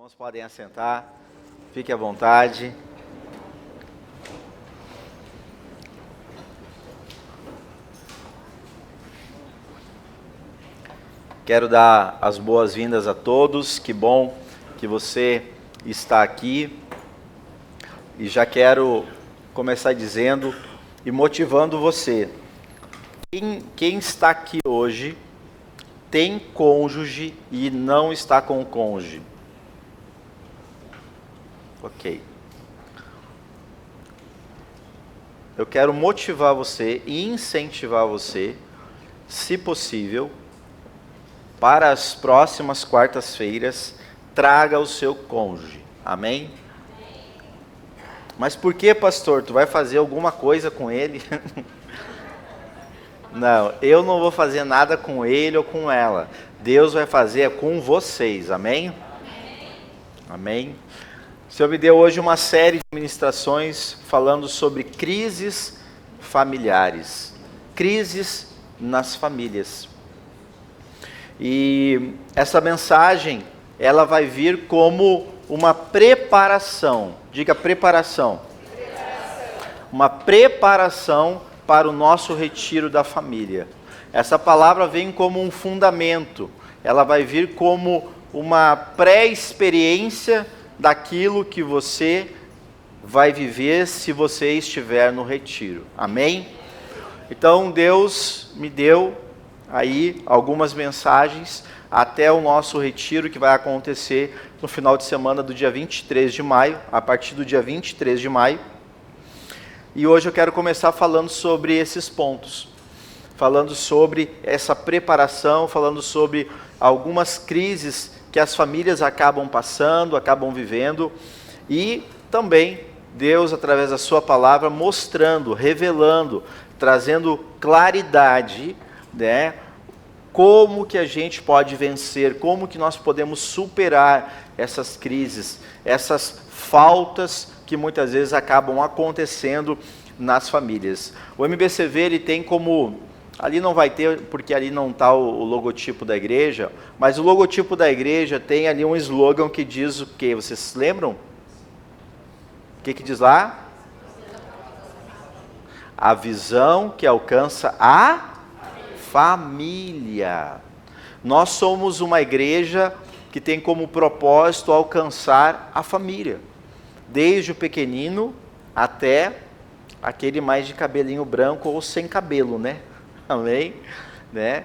Irmãos, podem assentar, fique à vontade. Quero dar as boas-vindas a todos, que bom que você está aqui. E já quero começar dizendo e motivando você. Quem está aqui hoje tem cônjuge e não está com o cônjuge? Ok. Eu quero motivar você e incentivar você, se possível, para as próximas quartas-feiras, traga o seu cônjuge. Amém? Mas por que, pastor? Tu vai fazer alguma coisa com ele? Não, eu não vou fazer nada com ele ou com ela. Deus vai fazer com vocês. Amém? Amém? O Senhor me deu hoje uma série de ministrações falando sobre crises familiares. Crises nas famílias. E essa mensagem, ela vai vir como uma preparação. Diga preparação. Uma preparação para o nosso retiro da família. Essa palavra vem como um fundamento. Ela vai vir como uma pré-experiência daquilo que você vai viver se você estiver no retiro. Amém? Então Deus me deu aí algumas mensagens até o nosso retiro que vai acontecer no final de semana do dia 23 de maio, a partir do dia 23 de maio. E hoje eu quero começar falando sobre esses pontos, falando sobre essa preparação, falando sobre algumas crises que as famílias acabam passando, acabam vivendo, e também Deus, através da sua palavra, mostrando, revelando, trazendo claridade, né? Como que a gente pode vencer, como que nós podemos superar essas crises, essas faltas que muitas vezes acabam acontecendo nas famílias. O MBCV, ele tem como, ali não vai ter, porque ali não está o logotipo da igreja, mas o logotipo da igreja tem ali um slogan que diz o quê? Vocês lembram? O que diz lá? A visão que alcança a família. Nós somos uma igreja que tem como propósito alcançar a família, desde o pequenino até aquele mais de cabelinho branco ou sem cabelo, né? Amém? Né?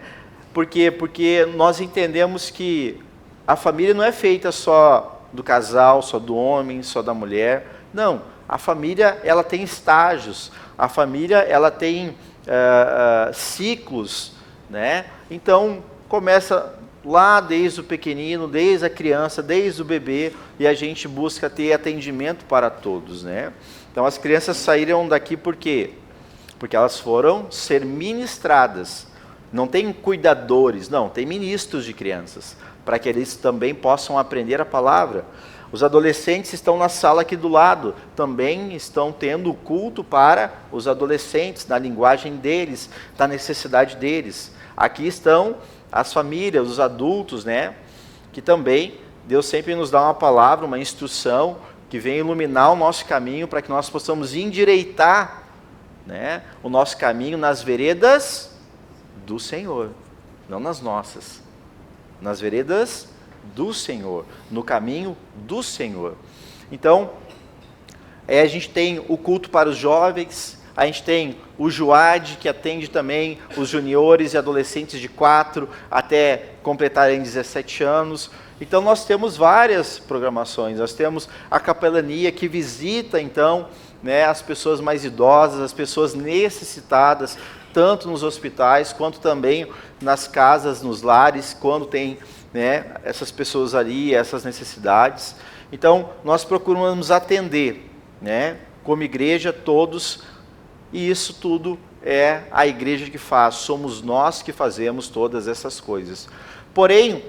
Por quê? Porque nós entendemos que a família não é feita só do casal, só do homem, só da mulher. Não, a família ela tem estágios, a família ela tem ciclos, né? Então começa lá desde o pequenino, desde a criança, desde o bebê, e a gente busca ter atendimento para todos, né? Então as crianças saíram daqui por quê? Porque elas foram ser ministradas. Não tem cuidadores, não, tem ministros de crianças, para que eles também possam aprender a palavra. Os adolescentes estão na sala aqui do lado, também estão tendo culto para os adolescentes, na linguagem deles, na necessidade deles. Aqui estão as famílias, os adultos, né? Que também Deus sempre nos dá uma palavra, uma instrução, que vem iluminar o nosso caminho para que nós possamos endireitar, né, o nosso caminho nas veredas do Senhor, não nas nossas, nas veredas do Senhor, no caminho do Senhor. Então, a gente tem o culto para os jovens, a gente tem o JUAD, que atende também os juniores e adolescentes de 4 até completarem 17 anos. Então nós temos várias programações, nós temos a capelania que visita então, né, as pessoas mais idosas, as pessoas necessitadas, tanto nos hospitais quanto também nas casas, nos lares, quando tem, né, essas pessoas ali, essas necessidades. Então nós procuramos atender, né, como igreja todos, e isso tudo é a igreja que faz, somos nós que fazemos todas essas coisas. Porém,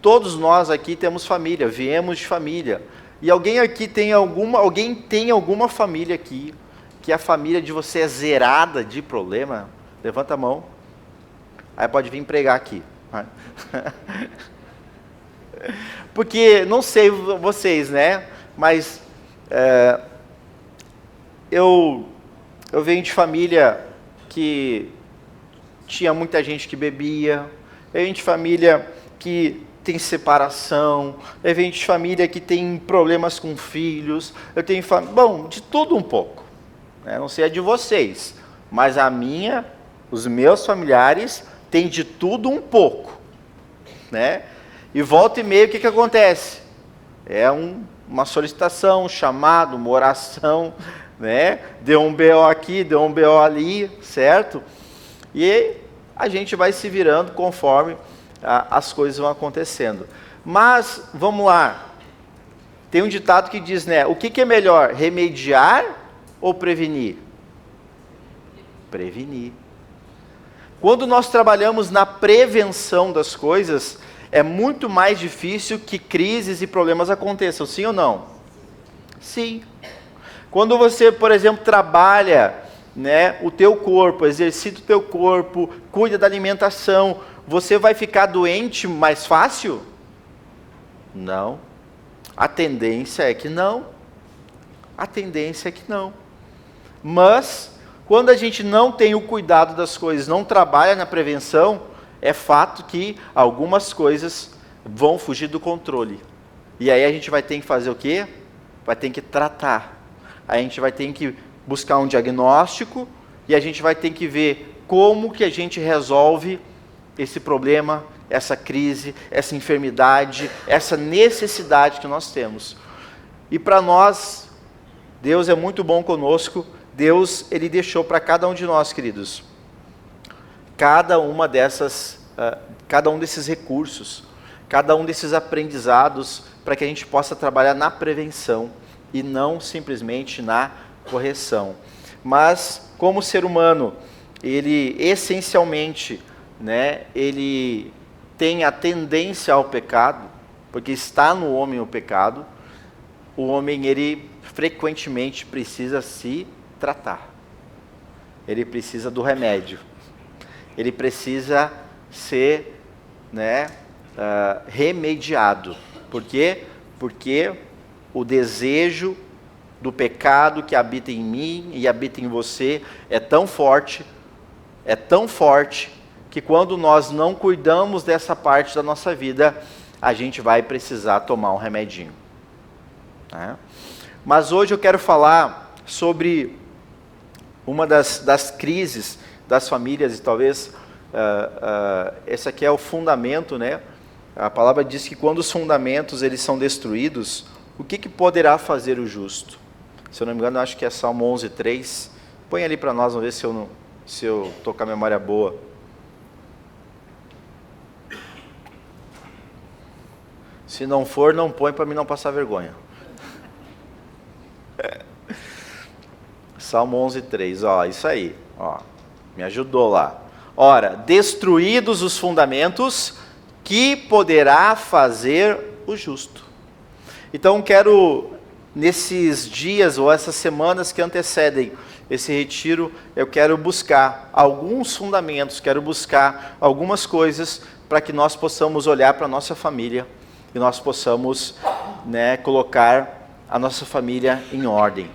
todos nós aqui temos família, viemos de família. E alguém aqui tem alguma família aqui, que a família de você é zerada de problema? Levanta a mão. Aí pode vir pregar aqui. Porque, não sei vocês, né? Mas eu venho de família que tinha muita gente que bebia, eu venho de família que tem separação, eu venho de família que tem problemas com filhos, eu tenho bom, de tudo um pouco. Né? Não sei a de vocês, mas a minha, os meus familiares, tem de tudo um pouco. Né? E volta e meia, o que acontece? É uma solicitação, um chamado, uma oração, né? Deu um BO aqui, deu um BO ali, certo? E a gente vai se virando conforme as coisas vão acontecendo. Mas, vamos lá, tem um ditado que diz, né? O que é melhor, remediar ou prevenir? Prevenir. Quando nós trabalhamos na prevenção das coisas, é muito mais difícil que crises e problemas aconteçam, sim ou não? Sim. Quando você, por exemplo, trabalha, né, o teu corpo, exercita o teu corpo, cuida da alimentação, você vai ficar doente mais fácil? Não. A tendência é que não. A tendência é que não. Mas, quando a gente não tem o cuidado das coisas, não trabalha na prevenção, é fato que algumas coisas vão fugir do controle. E aí a gente vai ter que fazer o quê? Vai ter que tratar. A gente vai ter que buscar um diagnóstico e a gente vai ter que ver como que a gente resolve esse problema, essa crise, essa enfermidade, essa necessidade que nós temos. E para nós, Deus é muito bom conosco. Deus, Ele deixou para cada um de nós, queridos, cada um desses recursos, cada um desses aprendizados, para que a gente possa trabalhar na prevenção e não simplesmente na correção. Mas, como ser humano, ele essencialmente, né, ele tem a tendência ao pecado, porque está no homem o pecado. O homem, ele frequentemente precisa se tratar. Ele precisa do remédio. Ele precisa ser, né, remediado. Por quê? Porque o desejo do pecado que habita em mim e habita em você é tão forte, que quando nós não cuidamos dessa parte da nossa vida, a gente vai precisar tomar um remedinho. Né? Mas hoje eu quero falar sobre uma das crises das famílias, e talvez esse aqui é o fundamento, né? A palavra diz que quando os fundamentos eles são destruídos, o que poderá fazer o justo? Se eu não me engano, eu acho que é Salmo 11:3. Põe ali para nós, vamos ver se eu estou com a memória boa. Se não for, não põe para mim não passar vergonha. Salmo 11:3, ó, isso aí, ó, me ajudou lá. Ora, destruídos os fundamentos, que poderá fazer o justo? Então quero, nesses dias ou essas semanas que antecedem esse retiro, eu quero buscar alguns fundamentos, quero buscar algumas coisas para que nós possamos olhar para a nossa família e nós possamos, né, colocar a nossa família em ordem.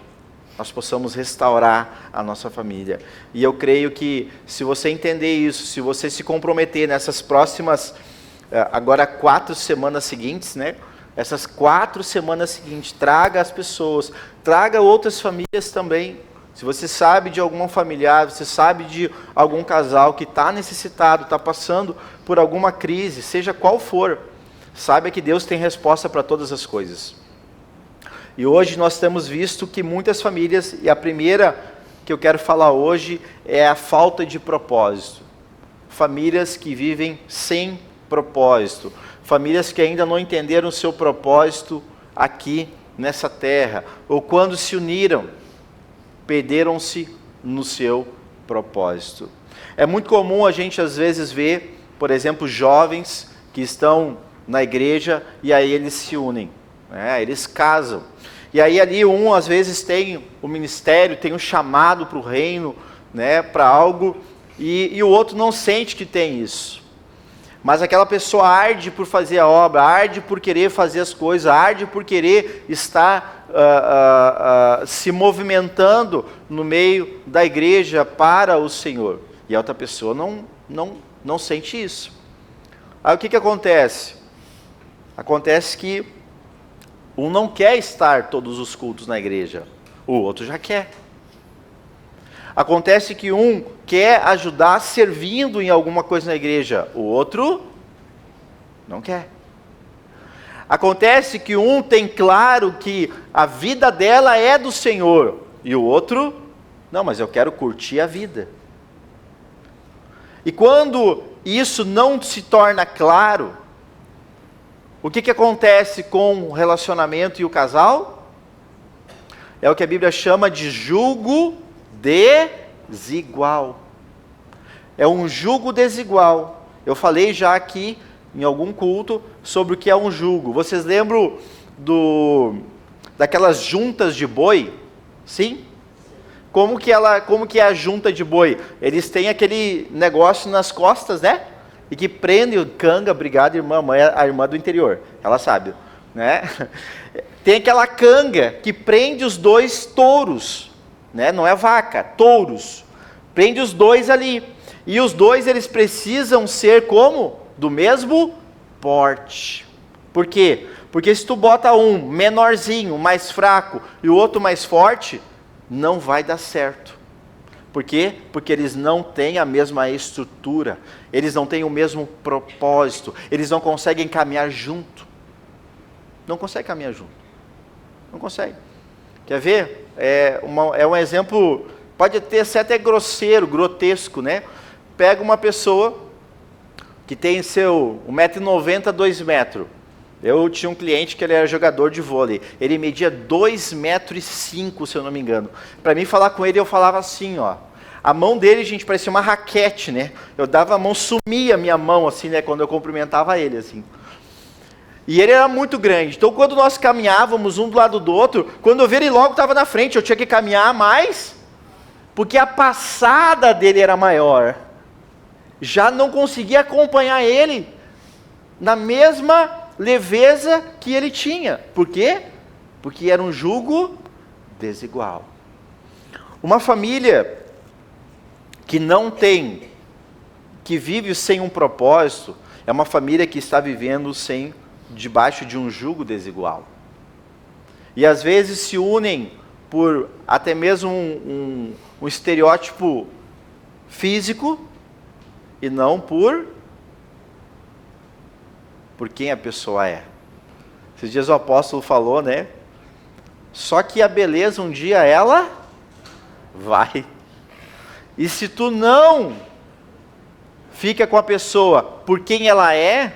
Nós possamos restaurar a nossa família. E eu creio que se você entender isso, se você se comprometer nessas próximas, agora 4 semanas seguintes, né? Essas 4 semanas seguintes, traga as pessoas, traga outras famílias também. Se você sabe de algum familiar, você sabe de algum casal que está necessitado, está passando por alguma crise, seja qual for, saiba que Deus tem resposta para todas as coisas. E hoje nós temos visto que muitas famílias, e a primeira que eu quero falar hoje é a falta de propósito. Famílias que vivem sem propósito. Famílias que ainda não entenderam o seu propósito aqui nessa terra. Ou quando se uniram, perderam-se no seu propósito. É muito comum a gente às vezes ver, por exemplo, jovens que estão na igreja e aí eles se unem. Eles casam. E aí ali um às vezes tem o ministério, tem um chamado para o reino, né, para algo, e o outro não sente que tem isso. Mas aquela pessoa arde por fazer a obra, arde por querer fazer as coisas, arde por querer estar se movimentando no meio da igreja para o Senhor. E a outra pessoa não sente isso. Aí o que acontece? Acontece que um não quer estar todos os cultos na igreja, o outro já quer. Acontece que um quer ajudar servindo em alguma coisa na igreja, o outro não quer. Acontece que um tem claro que a vida dela é do Senhor, e o outro, não, mas eu quero curtir a vida. E quando isso não se torna claro, o que acontece com o relacionamento e o casal? É o que a Bíblia chama de jugo desigual. É um jugo desigual. Eu falei já aqui em algum culto sobre o que é um jugo. Vocês lembram daquelas juntas de boi? Sim? Como que é a junta de boi? Eles têm aquele negócio nas costas, né? E que prende o canga, obrigado, irmã, a irmã do interior, ela sabe, né? Tem aquela canga que prende os dois touros, né? Não é vaca, touros. Prende os dois ali. E os dois, eles precisam ser como? Do mesmo porte. Por quê? Porque se tu bota um menorzinho, mais fraco, e o outro mais forte, não vai dar certo. Por quê? Porque eles não têm a mesma estrutura, eles não têm o mesmo propósito, eles não conseguem caminhar junto. Não conseguem caminhar junto. Não conseguem. Quer ver? É um exemplo, pode ser até grosseiro, grotesco, né? Pega uma pessoa que tem seu 1,90 m, 2 metros. Eu tinha um cliente que ele era jogador de vôlei. Ele media 2,5 m, se eu não me engano. Para mim falar com ele, eu falava assim, ó. A mão dele, gente, parecia uma raquete, né? Eu dava a mão, sumia a minha mão, assim, né? Quando eu cumprimentava ele, assim. E ele era muito grande. Então, quando nós caminhávamos um do lado do outro, quando eu vi ele logo estava na frente, eu tinha que caminhar mais, porque a passada dele era maior. Já não conseguia acompanhar ele na mesma leveza que ele tinha. Por quê? Porque era um jugo desigual. Uma família que não tem, que vive sem um propósito, é uma família que está vivendo debaixo de um jugo desigual. E às vezes se unem por até mesmo um estereótipo físico e não por quem a pessoa é. Esses dias o apóstolo falou, né? Só que a beleza um dia ela vai. E se tu não fica com a pessoa por quem ela é,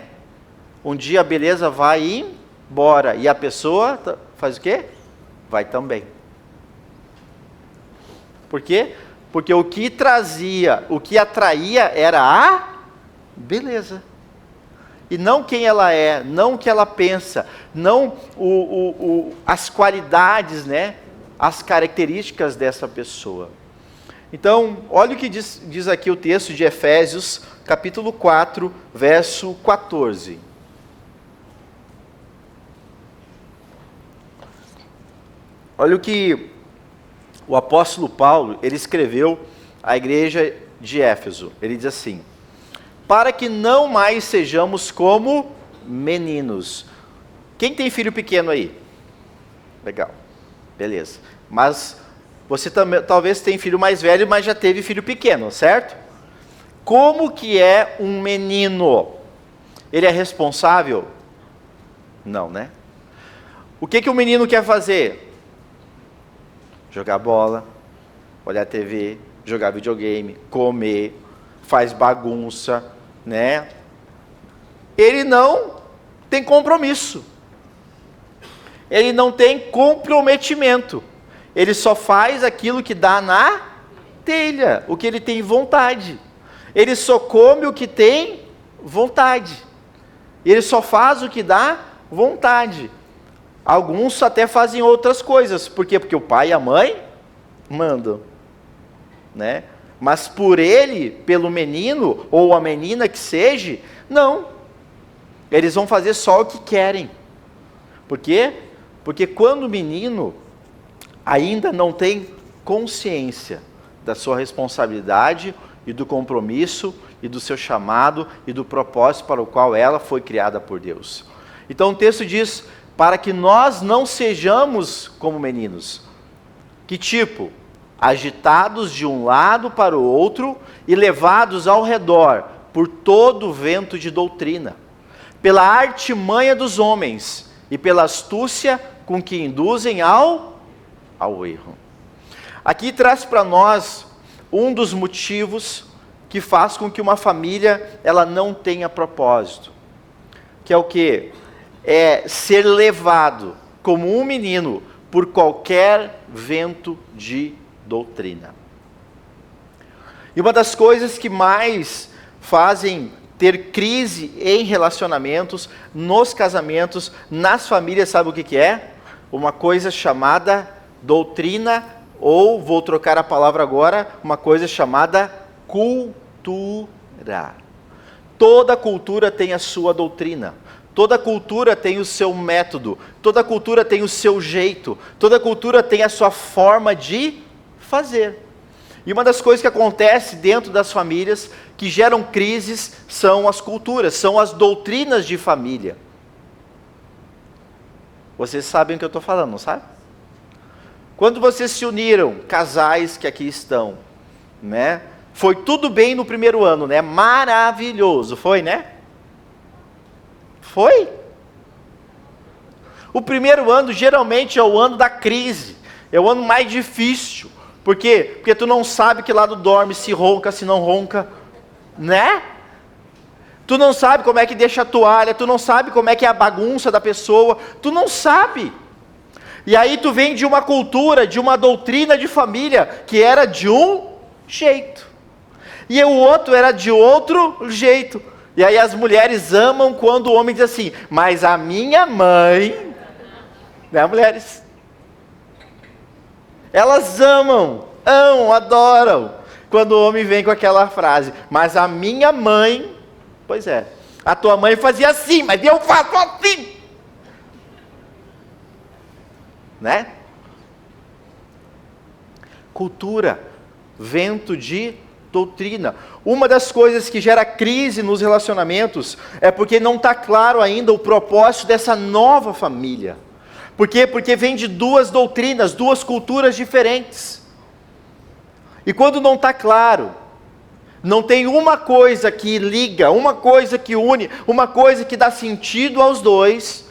um dia a beleza vai embora. E a pessoa faz o quê? Vai também. Por quê? Porque o que atraía era a beleza. E não quem ela é, não o que ela pensa, não as qualidades, né? As características dessa pessoa. Então, olha o que diz aqui o texto de Efésios, capítulo 4, verso 14. Olha o que o apóstolo Paulo, ele escreveu à igreja de Éfeso. Ele diz assim: para que não mais sejamos como meninos. Quem tem filho pequeno aí? Legal, beleza. Mas você também, talvez tenha filho mais velho, mas já teve filho pequeno, certo? Como que é um menino? Ele é responsável? Não, né? O que o menino quer fazer? Jogar bola, olhar TV, jogar videogame, comer, faz bagunça, né? Ele não tem compromisso. Ele não tem comprometimento. Ele só faz aquilo que dá na telha, o que ele tem vontade. Ele só come o que tem vontade. Ele só faz o que dá vontade. Alguns até fazem outras coisas. Por quê? Porque o pai e a mãe mandam, né? mas por ele, pelo menino ou a menina que seja, não. Eles vão fazer só o que querem. Por quê? Porque quando o menino ainda não tem consciência da sua responsabilidade e do compromisso e do seu chamado e do propósito para o qual ela foi criada por Deus. Então o texto diz, para que nós não sejamos como meninos. Que tipo? Agitados de um lado para o outro e levados ao redor por todo o vento de doutrina, pela artimanha dos homens e pela astúcia com que induzem ao erro. Aqui traz para nós um dos motivos que faz com que uma família ela não tenha propósito, que é o quê? É ser levado como um menino por qualquer vento de doutrina. E uma das coisas que mais fazem ter crise em relacionamentos, nos casamentos, nas famílias, sabe o que é? Uma coisa chamada doutrina, ou, vou trocar a palavra agora, uma coisa chamada cultura. Toda cultura tem a sua doutrina. Toda cultura tem o seu método. Toda cultura tem o seu jeito. Toda cultura tem a sua forma de fazer. E uma das coisas que acontece dentro das famílias, que geram crises, são as culturas, são as doutrinas de família. Vocês sabem o que eu estou falando, não sabe? Quando vocês se uniram, casais que aqui estão, né? Foi tudo bem no primeiro ano, né? Maravilhoso, foi, né? Foi? O primeiro ano geralmente é o ano da crise, é o ano mais difícil. Por quê? Porque tu não sabe que lado dorme, se ronca, se não ronca, né? Tu não sabe como é que deixa a toalha, tu não sabe como é que é a bagunça da pessoa, tu não sabe. E aí tu vem de uma cultura, de uma doutrina de família, que era de um jeito. E o outro era de outro jeito. E aí as mulheres amam quando o homem diz assim, mas a minha mãe, né, mulheres? Elas amam, adoram, quando o homem vem com aquela frase, mas a minha mãe, pois é, a tua mãe fazia assim, mas eu faço assim. Né? Cultura, vento de doutrina. Uma das coisas que gera crise nos relacionamentos é porque não está claro ainda o propósito dessa nova família. Por quê? Porque vem de duas doutrinas, duas culturas diferentes. E quando não está claro, não tem uma coisa que liga, uma coisa que une, uma coisa que dá sentido aos dois,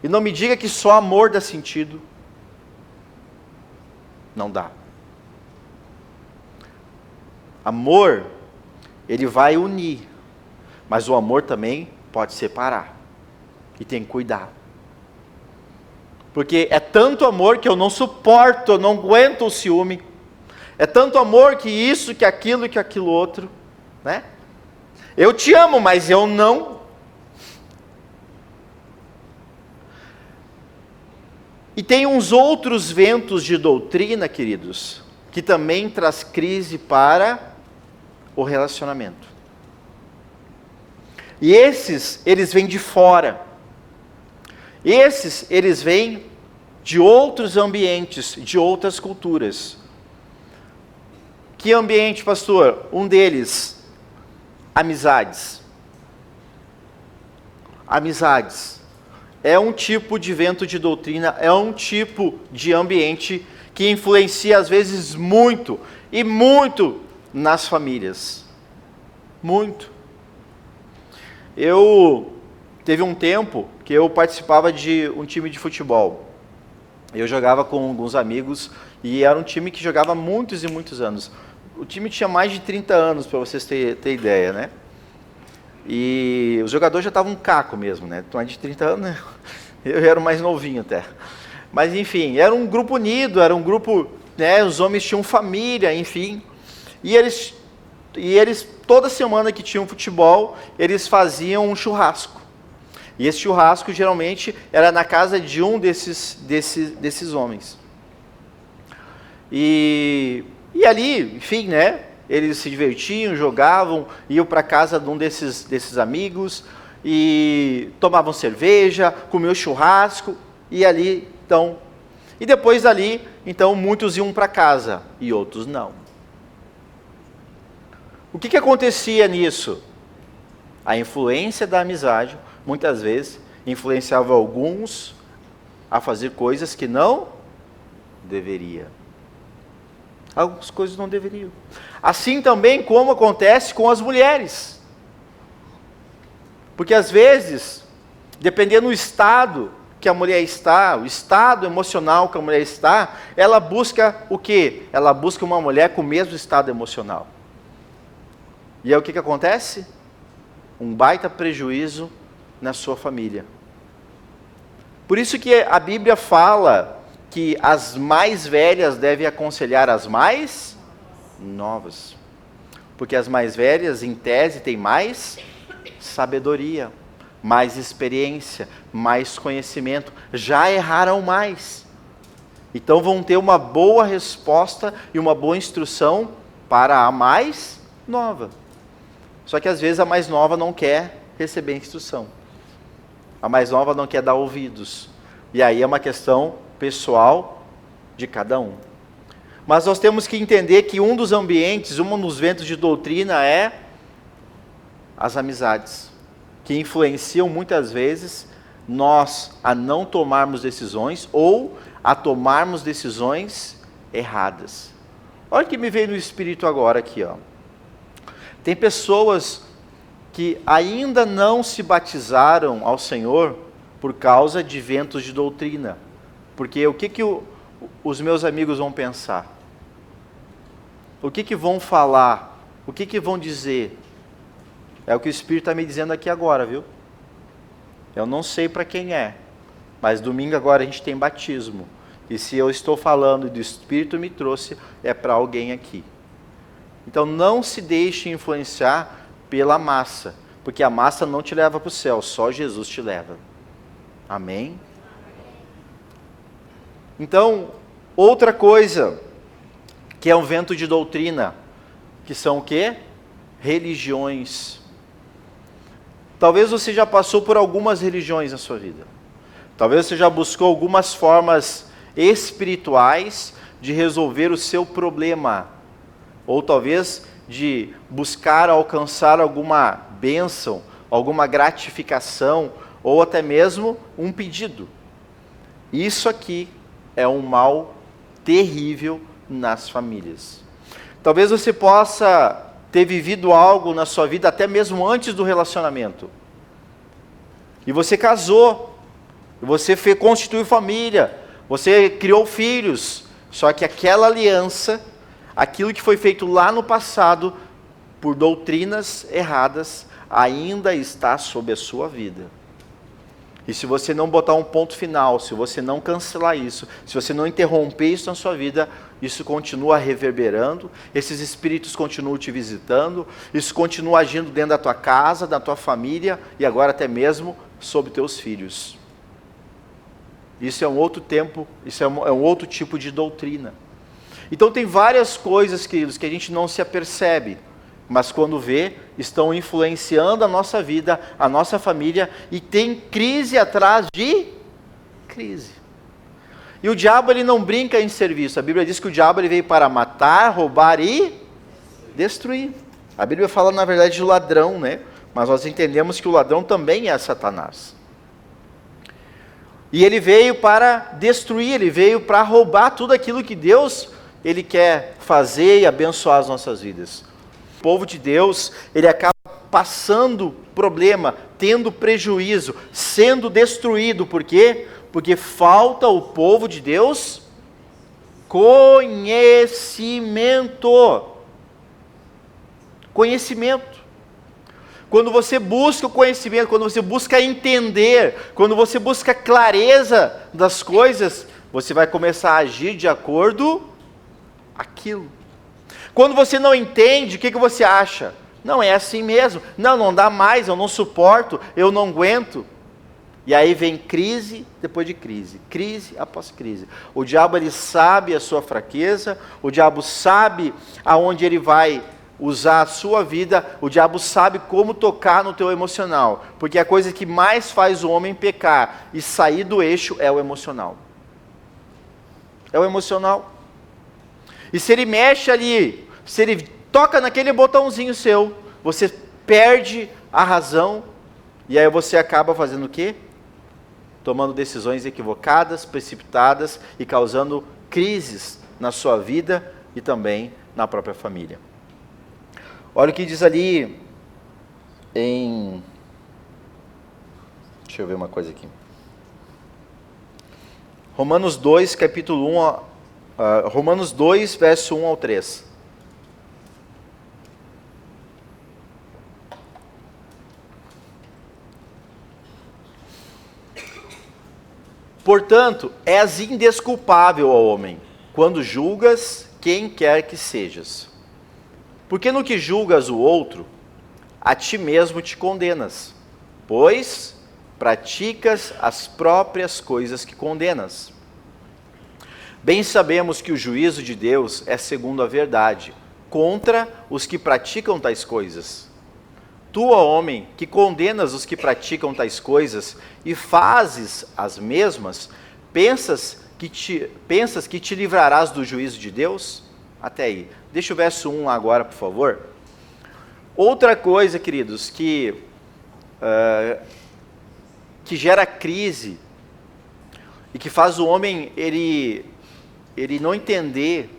e não me diga que só amor dá sentido. Não dá. Amor, ele vai unir, mas o amor também pode separar. E tem que cuidar. Porque é tanto amor que eu não suporto, eu não aguento o ciúme. É tanto amor que isso, que aquilo outro, né? Eu te amo, mas eu não. E tem uns outros ventos de doutrina, queridos, que também traz crise para o relacionamento. E esses, eles vêm de fora. Esses, eles vêm de outros ambientes, de outras culturas. Que ambiente, pastor? Um deles, amizades. Amizades. É um tipo de vento de doutrina, é um tipo de ambiente que influencia às vezes muito, e muito nas famílias. Muito. Teve um tempo que eu participava de um time de futebol. Eu jogava com alguns amigos e era um time que jogava muitos e muitos anos. O time tinha mais de 30 anos, para vocês terem ideia, né? E os jogadores já estavam um caco mesmo, né? Mais de 30 anos, né? Eu era o mais novinho até. Mas enfim, era um grupo unido, era um grupo, né? Os homens tinham família, enfim. E eles toda semana que tinham futebol, eles faziam um churrasco. E esse churrasco geralmente era na casa de um desses homens. E ali, enfim, né? eles se divertiam, jogavam, iam para casa de um desses amigos e tomavam cerveja, comiam churrasco e ali, então... E depois dali, então, muitos iam para casa e outros não. O que acontecia nisso? A influência da amizade, muitas vezes, influenciava alguns a fazer coisas que não deveria. Algumas coisas não deveriam. Assim também como acontece com as mulheres. Porque às vezes, dependendo do estado que a mulher está, o estado emocional que a mulher está, ela busca o quê? Ela busca uma mulher com o mesmo estado emocional. E aí o que acontece? Um baita prejuízo na sua família. Por isso que a Bíblia fala que as mais velhas devem aconselhar as mais novas. Porque as mais velhas, em tese, têm mais sabedoria, mais experiência, mais conhecimento. Já erraram mais. Então vão ter uma boa resposta e uma boa instrução para a mais nova. Só que às vezes a mais nova não quer receber instrução. A mais nova não quer dar ouvidos. E aí é uma questão pessoal de cada um. Mas nós temos que entender que um dos ambientes, um dos ventos de doutrina é as amizades, que influenciam muitas vezes nós a não tomarmos decisões ou a tomarmos decisões erradas. Olha o que me veio no espírito agora aqui, ó. Tem pessoas que ainda não se batizaram ao Senhor por causa de ventos de doutrina. Porque o que os meus amigos vão pensar? O que vão falar? O que vão dizer? É o que o Espírito está me dizendo aqui agora, viu? Eu não sei para quem é, mas domingo agora a gente tem batismo. E se eu estou falando e do Espírito me trouxe, é para alguém aqui. Então não se deixe influenciar pela massa, porque a massa não te leva para o céu, só Jesus te leva. Amém? Então, outra coisa, que é um vento de doutrina, que são o quê? Religiões. Talvez você já passou por algumas religiões na sua vida. Talvez você já buscou algumas formas espirituais de resolver o seu problema. Ou talvez de buscar alcançar alguma bênção, alguma gratificação, ou até mesmo um pedido. Isso aqui é um mal terrível nas famílias. Talvez você possa ter vivido algo na sua vida até mesmo antes do relacionamento. E você casou, você constituiu família, você criou filhos, só que aquela aliança, aquilo que foi feito lá no passado, por doutrinas erradas, ainda está sob a sua vida. E se você não botar um ponto final, se você não cancelar isso, se você não interromper isso na sua vida, isso continua reverberando, esses espíritos continuam te visitando, isso continua agindo dentro da tua casa, da tua família e agora até mesmo sobre teus filhos. Isso é um outro tempo, isso é um outro tipo de doutrina. Então tem várias coisas, queridos, que a gente não se apercebe, mas quando vê, estão influenciando a nossa vida, a nossa família, e tem crise atrás de crise. E o diabo, ele não brinca em serviço. A Bíblia diz que o diabo ele veio para matar, roubar e destruir. A Bíblia fala, na verdade, de ladrão, né? Mas nós entendemos que o ladrão também é Satanás. E ele veio para destruir, ele veio para roubar tudo aquilo que Deus ele quer fazer e abençoar as nossas vidas. O povo de Deus, ele acaba passando problema, tendo prejuízo, sendo destruído. Por quê? Porque falta o povo de Deus conhecimento. Conhecimento. Quando você busca o conhecimento, quando você busca entender, quando você busca clareza das coisas, você vai começar a agir de acordo com aquilo. Quando você não entende, o que você acha? Não, é assim mesmo. Não dá mais, eu não suporto, eu não aguento. E aí vem crise depois de crise, crise após crise. O diabo, ele sabe a sua fraqueza, o diabo sabe aonde ele vai usar a sua vida, o diabo sabe como tocar no teu emocional, porque a coisa que mais faz o homem pecar e sair do eixo é o emocional. É o emocional. E se ele mexe ali, se ele toca naquele botãozinho seu, você perde a razão, e aí você acaba fazendo o quê? Tomando decisões equivocadas, precipitadas e causando crises na sua vida e também na própria família. Olha o que diz ali em... Deixa eu ver uma coisa aqui. Romanos 2, capítulo 1, Romanos 2, verso 1 ao 3. Portanto, és indesculpável, ó homem, quando julgas quem quer que sejas. Porque no que julgas o outro, a ti mesmo te condenas, pois praticas as próprias coisas que condenas. Bem sabemos que o juízo de Deus é segundo a verdade, contra os que praticam tais coisas. Tu, ó homem, que condenas os que praticam tais coisas e fazes as mesmas, pensas que te livrarás do juízo de Deus? Até aí. Deixa o verso 1 agora, por favor. Outra coisa, queridos, que gera crise e que faz o homem ele não entender,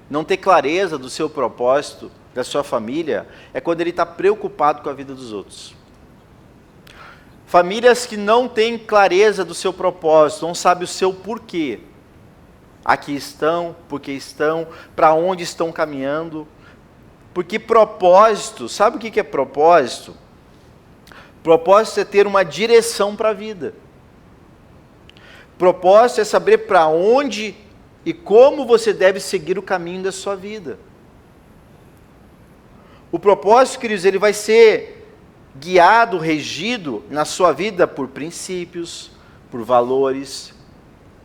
não ter clareza do seu propósito, da sua família, é quando ele está preocupado com a vida dos outros. Famílias que não têm clareza do seu propósito, não sabem o seu porquê. Aqui estão, porque estão, para onde estão caminhando. Porque propósito, sabe o que é propósito? Propósito é ter uma direção para a vida. Propósito é saber para onde e como você deve seguir o caminho da sua vida. O propósito, queridos, ele vai ser guiado, regido na sua vida por princípios, por valores,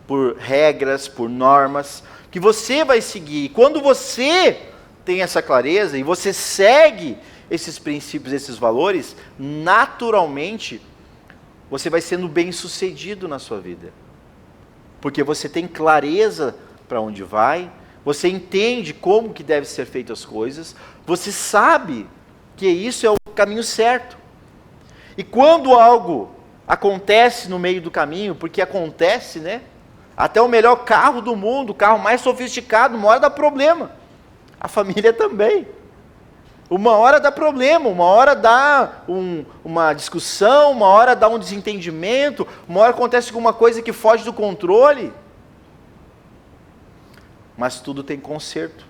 por regras, por normas, que você vai seguir. E quando você tem essa clareza e você segue esses princípios, esses valores, naturalmente, você vai sendo bem-sucedido na sua vida. Porque você tem clareza para onde vai, você entende como que deve ser feitas as coisas, você sabe que isso é o caminho certo. E quando algo acontece no meio do caminho, porque acontece, né? Até o melhor carro do mundo, o carro mais sofisticado, uma hora dá problema. A família também. Uma hora dá problema, uma hora dá uma discussão, uma hora dá um desentendimento, uma hora acontece alguma coisa que foge do controle. Mas tudo tem conserto.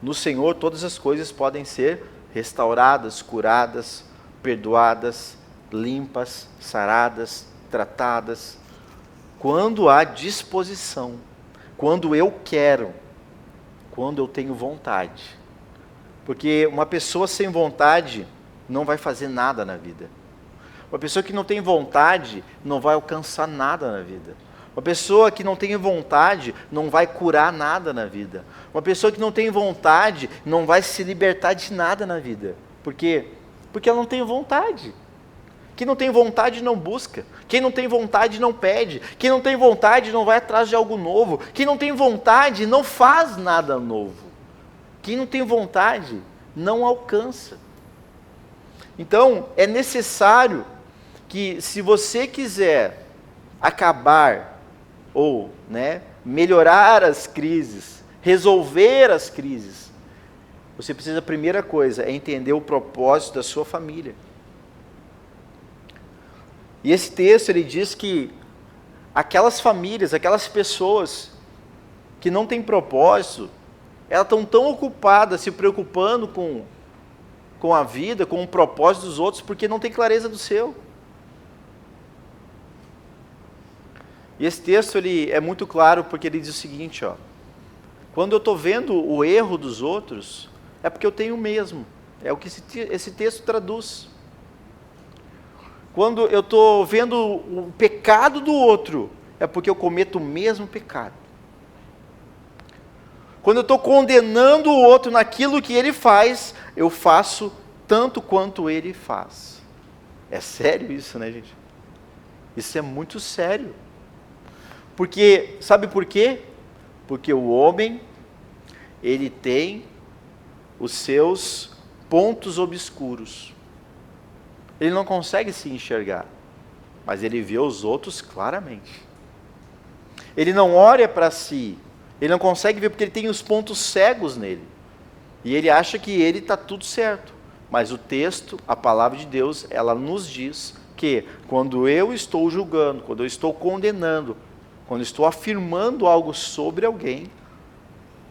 No Senhor todas as coisas podem ser restauradas, curadas, perdoadas, limpas, saradas, tratadas. Quando há disposição, quando eu quero, quando eu tenho vontade. Porque uma pessoa sem vontade não vai fazer nada na vida. Uma pessoa que não tem vontade não vai alcançar nada na vida. Uma pessoa que não tem vontade não vai curar nada na vida. Uma pessoa que não tem vontade não vai se libertar de nada na vida. Por quê? Porque ela não tem vontade. Quem não tem vontade não busca. Quem não tem vontade não pede. Quem não tem vontade não vai atrás de algo novo. Quem não tem vontade não faz nada novo. Quem não tem vontade não alcança. Então, é necessário que, se você quiser acabar ou melhorar as crises, resolver as crises, você precisa, a primeira coisa, é entender o propósito da sua família. E esse texto, ele diz que aquelas famílias, aquelas pessoas que não têm propósito, elas estão tão ocupadas, se preocupando com a vida, com o propósito dos outros, porque não tem clareza do seu. E esse texto, ele é muito claro, porque ele diz o seguinte, quando eu estou vendo o erro dos outros, é porque eu tenho o mesmo. É o que esse texto traduz. Quando eu estou vendo o pecado do outro, é porque eu cometo o mesmo pecado. quando eu estou condenando o outro naquilo que ele faz, eu faço tanto quanto ele faz. É sério isso, né, gente? Isso é muito sério. Porque, sabe por quê? Porque o homem, ele tem os seus pontos obscuros. Ele não consegue se enxergar, mas ele vê os outros claramente. Ele não olha para si, ele não consegue ver porque ele tem os pontos cegos nele. E ele acha que ele está tudo certo. Mas o texto, a palavra de Deus, ela nos diz que quando eu estou julgando, quando eu estou condenando, quando eu estou afirmando algo sobre alguém,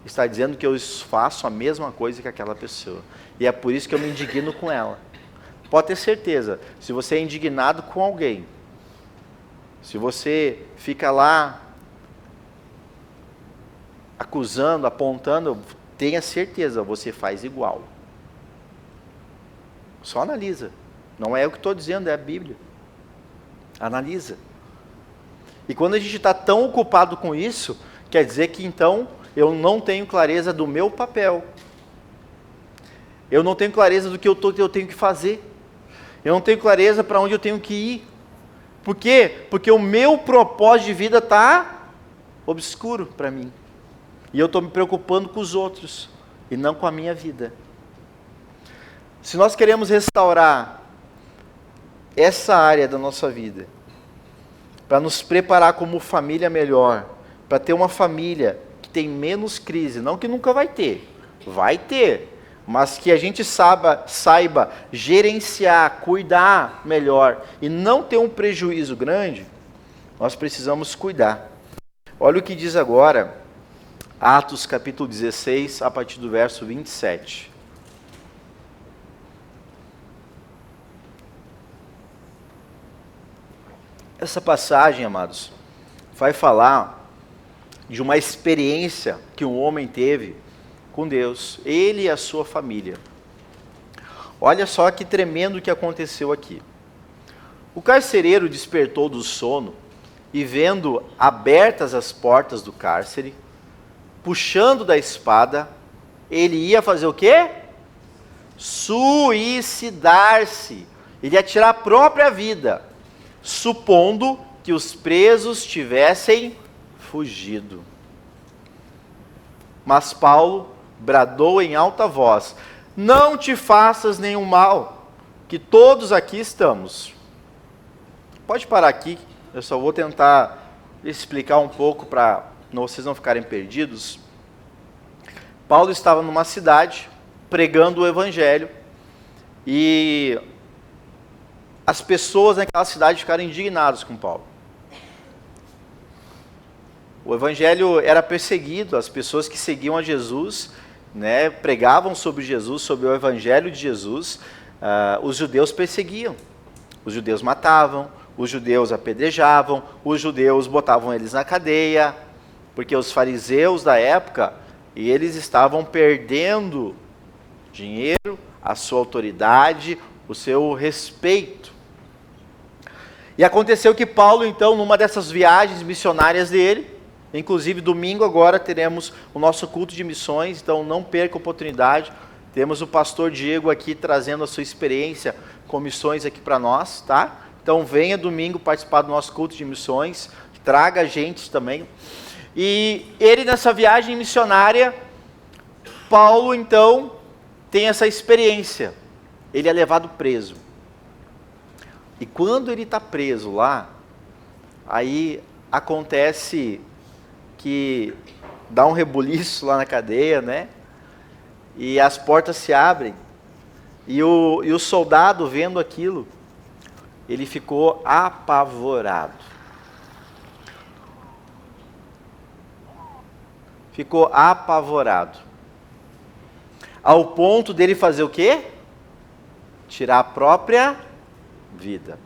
está dizendo que eu faço a mesma coisa que aquela pessoa. E é por isso que eu me indigno com ela. Pode ter certeza, se você é indignado com alguém, se você fica lá acusando, apontando, tenha certeza, você faz igual. Só analisa. Não é eu que estou dizendo, é a Bíblia. Analisa. E quando a gente está tão ocupado com isso, quer dizer que então eu não tenho clareza do meu papel. Eu não tenho clareza do que eu tenho que fazer. Eu não tenho clareza para onde eu tenho que ir. Por quê? Porque o meu propósito de vida está obscuro para mim. E eu estou me preocupando com os outros e não com a minha vida. Se nós queremos restaurar essa área da nossa vida, para nos preparar como família melhor, para ter uma família que tem menos crise, não que nunca vai ter, mas que a gente saiba gerenciar, cuidar melhor e não ter um prejuízo grande, nós precisamos cuidar. Olha o que diz agora Atos capítulo 16, a partir do verso 27. Essa passagem, amados, vai falar de uma experiência que um homem teve com Deus, ele e a sua família. Olha só que tremendo que aconteceu aqui. O carcereiro despertou do sono e, vendo abertas as portas do cárcere, puxando da espada, ele ia fazer o quê? Suicidar-se. Ele ia tirar a própria vida, supondo que os presos tivessem fugido. Mas Paulo bradou em alta voz: não te faças nenhum mal, que todos aqui estamos. Pode parar aqui, eu só vou tentar explicar um pouco para vocês não ficarem perdidos. Paulo estava numa cidade pregando o evangelho e as pessoas naquela cidade ficaram indignadas com Paulo. O evangelho era perseguido, as pessoas que seguiam a Jesus, né, pregavam sobre Jesus, sobre o evangelho de Jesus, os judeus perseguiam, os judeus matavam, os judeus apedrejavam, os judeus botavam eles na cadeia, porque os fariseus da época, eles estavam perdendo dinheiro, a sua autoridade, o seu respeito. E aconteceu que Paulo, então, numa dessas viagens missionárias dele, inclusive domingo agora teremos o nosso culto de missões, então não perca a oportunidade. Temos o pastor Diego aqui trazendo a sua experiência com missões aqui para nós, tá? Então venha domingo participar do nosso culto de missões, traga gente também. E ele nessa viagem missionária, Paulo então tem essa experiência. Ele é levado preso. E quando ele está preso lá, aí acontece que dá um rebuliço lá na cadeia, né? E as portas se abrem. E o soldado, vendo aquilo, ele ficou apavorado. Ficou apavorado. Ao ponto dele fazer o quê? Tirar a própria vida.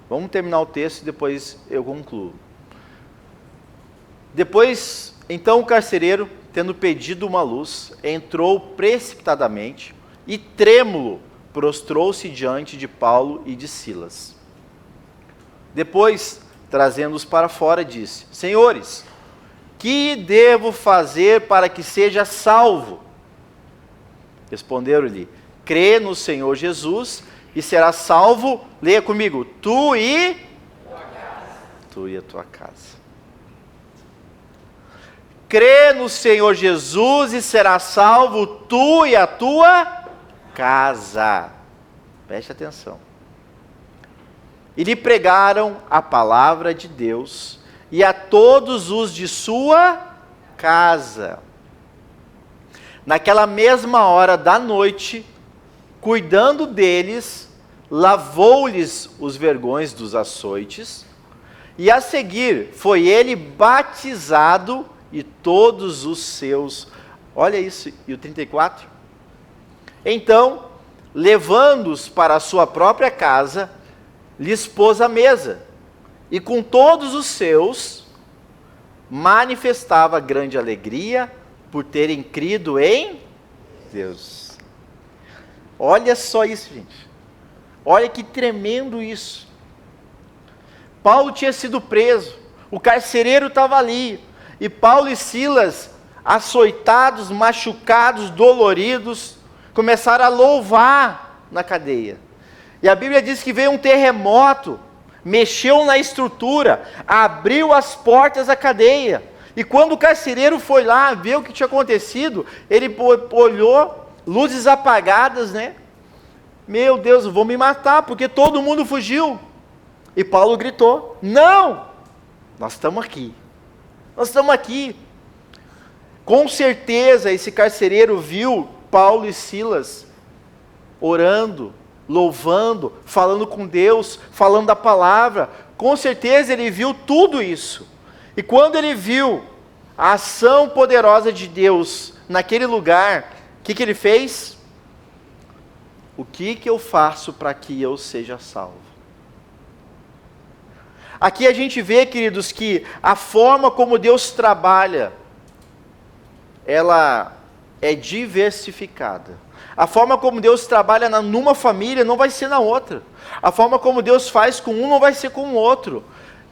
Vamos terminar o texto e depois eu concluo. Depois, então o carcereiro, tendo pedido uma luz, entrou precipitadamente e, trêmulo, prostrou-se diante de Paulo e de Silas. Depois, trazendo-os para fora, disse: Senhores, que devo fazer para que seja salvo? Responderam-lhe: crê no Senhor Jesus e serás salvo. Leia comigo: tu e a tua casa. Crê no Senhor Jesus e serás salvo, tu e a tua casa. Preste atenção. E lhe pregaram a palavra de Deus e a todos os de sua casa. Naquela mesma hora da noite, cuidando deles, lavou-lhes os vergões dos açoites, e a seguir foi ele batizado e todos os seus. Olha isso, e o 34? Então, levando-os para a sua própria casa, lhes pôs a mesa, e com todos os seus, manifestava grande alegria por terem crido em Deus. Olha só isso, gente. Olha que tremendo isso. Paulo tinha sido preso, o carcereiro estava ali, e Paulo e Silas, açoitados, machucados, doloridos, começaram a louvar na cadeia. E a Bíblia diz que veio um terremoto, mexeu na estrutura, abriu as portas da cadeia. E quando o carcereiro foi lá ver o que tinha acontecido, ele olhou, luzes apagadas, né? Meu Deus, vou me matar, porque todo mundo fugiu. E Paulo gritou: não, nós estamos aqui. Nós estamos aqui. Com certeza esse carcereiro viu Paulo e Silas orando, louvando, falando com Deus, falando da palavra. Com certeza ele viu tudo isso. E quando ele viu a ação poderosa de Deus naquele lugar, o que ele fez? O que eu faço para que eu seja salvo? Aqui a gente vê, queridos, que a forma como Deus trabalha, ela é diversificada. A forma como Deus trabalha numa família não vai ser na outra. A forma como Deus faz com um não vai ser com o outro.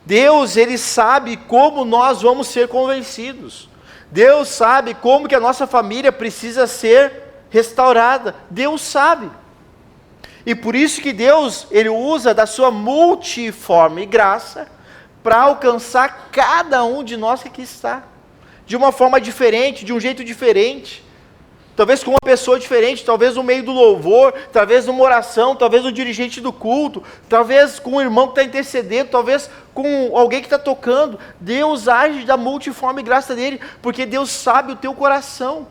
Deus, Ele sabe como nós vamos ser convencidos. Deus sabe como que a nossa família precisa ser restaurada. Deus sabe. E por isso que Deus, Ele usa da sua multiforme graça para alcançar cada um de nós que aqui está. De uma forma diferente, de um jeito diferente. Talvez com uma pessoa diferente, talvez no meio do louvor, talvez numa oração, talvez no dirigente do culto, talvez com um irmão que está intercedendo, talvez com alguém que está tocando. Deus age da multiforme graça dele, porque Deus sabe o teu coração.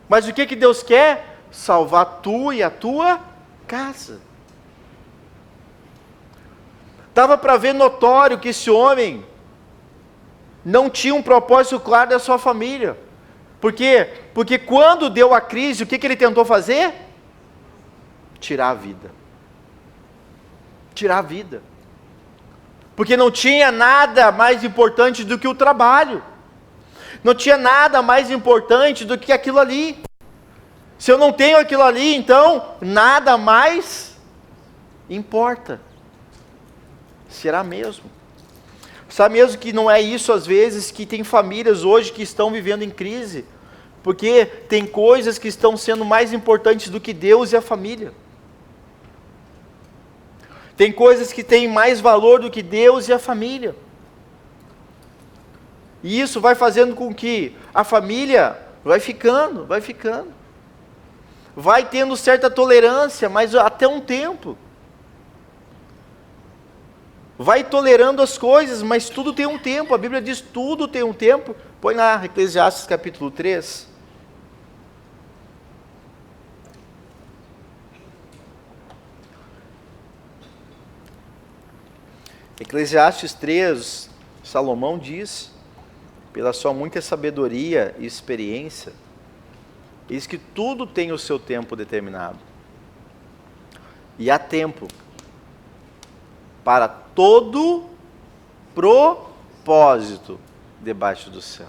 Mas o que Deus quer? Salvar tu e a tua casa. Estava para ver notório que esse homem não tinha um propósito claro da sua família. Por quê? Porque quando deu a crise, o que ele tentou fazer? Tirar a vida. Tirar a vida. Porque não tinha nada mais importante do que o trabalho. Não tinha nada mais importante do que aquilo ali. Se eu não tenho aquilo ali, então nada mais importa. Será mesmo? Sabe mesmo que não é isso às vezes que tem famílias hoje que estão vivendo em crise? Porque tem coisas que estão sendo mais importantes do que Deus e a família. Tem coisas que têm mais valor do que Deus e a família. E isso vai fazendo com que a família vai ficando. Vai tendo certa tolerância, mas até um tempo. Vai tolerando as coisas, mas tudo tem um tempo. A Bíblia diz tudo tem um tempo. Põe lá, Eclesiastes capítulo 3. Eclesiastes 3, Salomão diz, pela sua muita sabedoria e experiência, diz que tudo tem o seu tempo determinado. E há tempo para todo propósito debaixo do céu.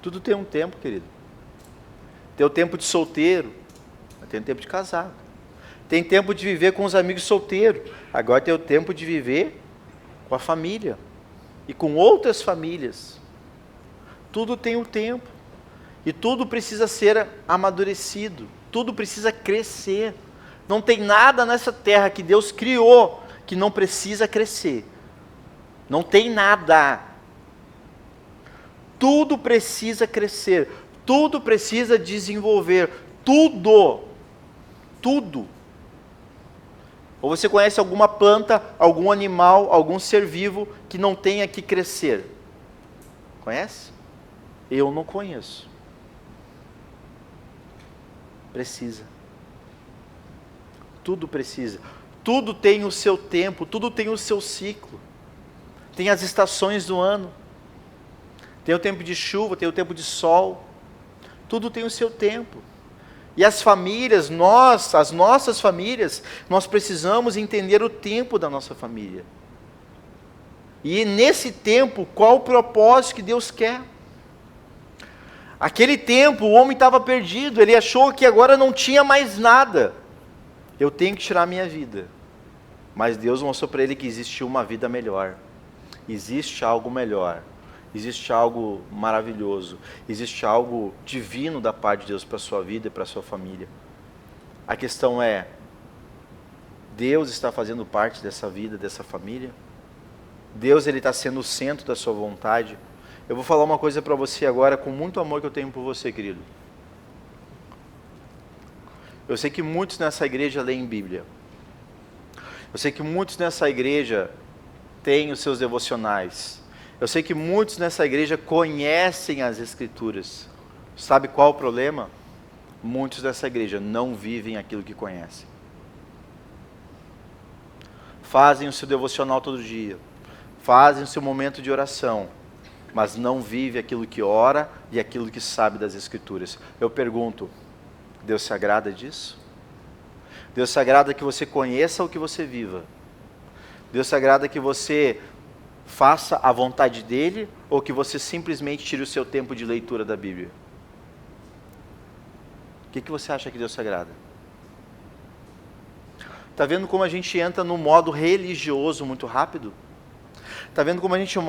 Tudo tem um tempo, querido. Tem o tempo de solteiro, tem o tempo de casado. Tem tempo de viver com os amigos solteiros. Agora tem o tempo de viver com a família. e com outras famílias. Tudo tem um tempo. E tudo precisa ser amadurecido. Tudo precisa crescer. Não tem nada nessa terra que Deus criou que não precisa crescer. Não tem nada. Tudo precisa crescer. Tudo precisa desenvolver. Tudo. Tudo. Ou você conhece alguma planta, algum animal, algum ser vivo que não tenha que crescer? Conhece? Eu não conheço. Precisa. Tudo precisa. Tudo tem o seu tempo, tudo tem o seu ciclo. Tem as estações do ano. Tem o tempo de chuva, tem o tempo de sol. Tudo tem o seu tempo. E as famílias, as nossas famílias, nós precisamos entender o tempo da nossa família. E nesse tempo, qual o propósito que Deus quer? Aquele tempo, o homem estava perdido, ele achou que agora não tinha mais nada. Eu tenho que tirar a minha vida. Mas Deus mostrou para ele que existia uma vida melhor. Existe algo melhor. Existe algo maravilhoso. Existe algo divino da parte de Deus para a sua vida e para a sua família. A questão é, Deus está fazendo parte dessa vida, dessa família? Deus, ele está sendo o centro da sua vontade? Eu vou falar uma coisa para você agora, com muito amor que eu tenho por você, querido. Eu sei que muitos nessa igreja leem Bíblia. Eu sei que muitos nessa igreja têm os seus devocionais. Eu sei que muitos nessa igreja conhecem as Escrituras. Sabe qual o problema? Muitos dessa igreja não vivem aquilo que conhecem. Fazem o seu devocional todo dia. Fazem o seu momento de oração. Mas não vivem aquilo que ora e aquilo que sabe das Escrituras. Eu pergunto, Deus se agrada disso? Deus se agrada que você conheça o que você viva? Deus se agrada que você faça a vontade dele ou que você simplesmente tire o seu tempo de leitura da Bíblia? O que você acha que Deus se agrada? Está vendo como a gente entra no modo religioso muito rápido? Está vendo como a gente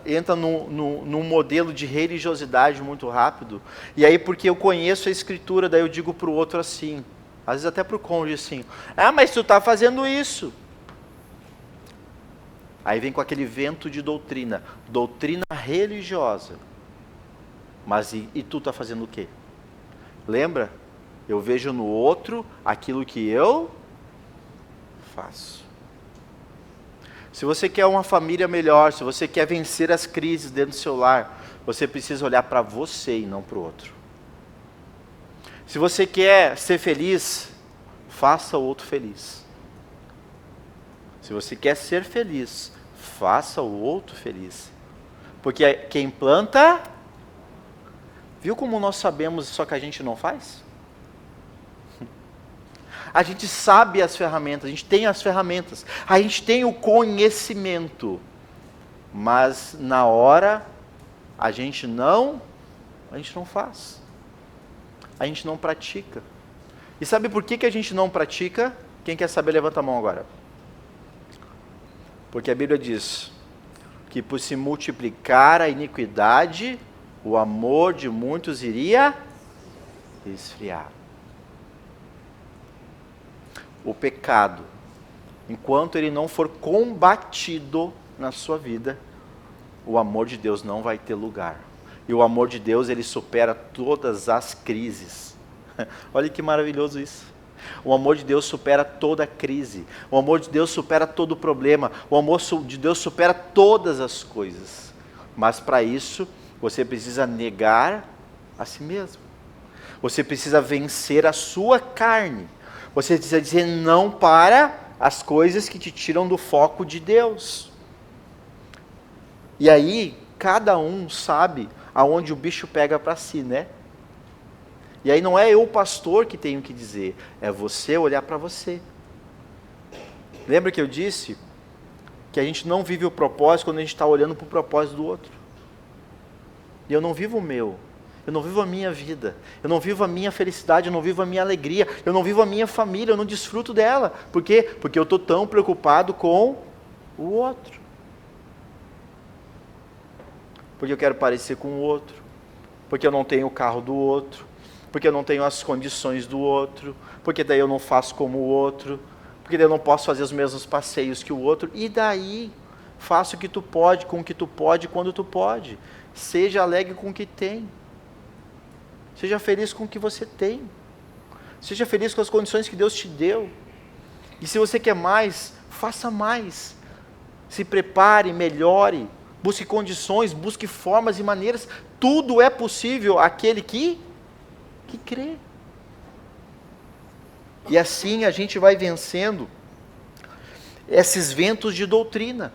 entra num modelo de religiosidade muito rápido? E aí porque eu conheço a Escritura, daí eu digo para o outro assim, às vezes até para o cônjuge assim, mas tu está fazendo isso. Aí vem com aquele vento de doutrina religiosa. Mas e tu está fazendo o quê? Lembra? Eu vejo no outro aquilo que eu faço. Se você quer uma família melhor, se você quer vencer as crises dentro do seu lar, você precisa olhar para você e não para o outro. Se você quer ser feliz, faça o outro feliz. Se você quer ser feliz, faça o outro feliz. Porque quem planta, viu como nós sabemos, só que a gente não faz? A gente sabe as ferramentas, a gente tem as ferramentas, a gente tem o conhecimento, mas na hora a gente não faz, a gente não pratica. E sabe por que a gente não pratica? Quem quer saber, levanta a mão agora. Porque a Bíblia diz que por se multiplicar a iniquidade, o amor de muitos iria esfriar. O pecado, enquanto ele não for combatido na sua vida, o amor de Deus não vai ter lugar. E o amor de Deus, ele supera todas as crises. Olha que maravilhoso isso. O amor de Deus supera toda crise. O amor de Deus supera todo problema. O amor de Deus supera todas as coisas. Mas para isso, você precisa negar a si mesmo. Você precisa vencer a sua carne. Você precisa dizer não para as coisas que te tiram do foco de Deus. E aí, cada um sabe aonde o bicho pega para si, né? E aí não é eu, pastor, que tenho que dizer, é você olhar para você. Lembra que eu disse que a gente não vive o propósito quando a gente está olhando para o propósito do outro. E eu não vivo o meu. Eu não vivo a minha vida, eu não vivo a minha felicidade, eu não vivo a minha alegria, eu não vivo a minha família, eu não desfruto dela. Por quê? Porque eu estou tão preocupado com o outro. porque eu quero parecer com o outro, porque eu não tenho o carro do outro, porque eu não tenho as condições do outro, porque daí eu não faço como o outro, porque daí eu não posso fazer os mesmos passeios que o outro, e daí faça o que tu pode, com o que tu pode, quando tu pode. Seja alegre com o que tem. Seja feliz com o que você tem. Seja feliz com as condições que Deus te deu. E se você quer mais, faça mais. Se prepare, melhore, busque condições, busque formas e maneiras. Tudo é possível àquele que crê. E assim a gente vai vencendo esses ventos de doutrina.